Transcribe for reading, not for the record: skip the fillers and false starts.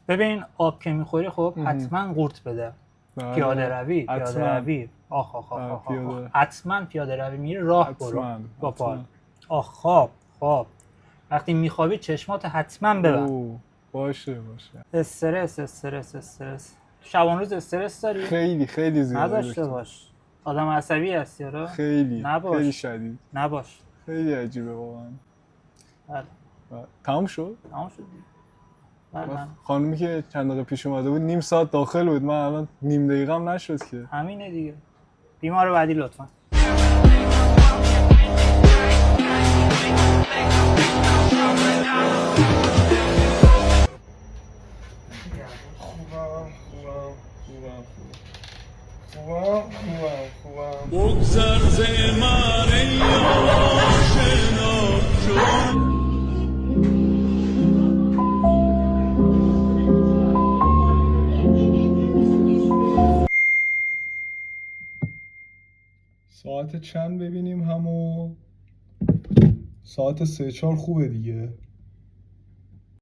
ببین آب که میخوری خب حتما قورت بده. بله. پیاده روی حتما پیاده روی میری راه برو با پا. خواب وقتی میخوابی چشمات حتما ببند. باشه استرس شبان روز استرس داری؟ خیلی زیاد. نداشته باش. آدم عصبی هستی آره؟ خیلی نباش. خیلی شدید. نباش. خیلی عجیبه واقعا. بله. تمام شد؟ تمام شد. بله. خانومی که چند دقیقه پیش اومده بود نیم ساعت داخل بود، من الان نیم دقیقه هم نشد که. همینه دیگه. بیمار بعدی لطفا. خوبم بگذر ز من ای آشنا چون ساعت چند ببینیم همو؟ ساعت 3-4 خوبه دیگه.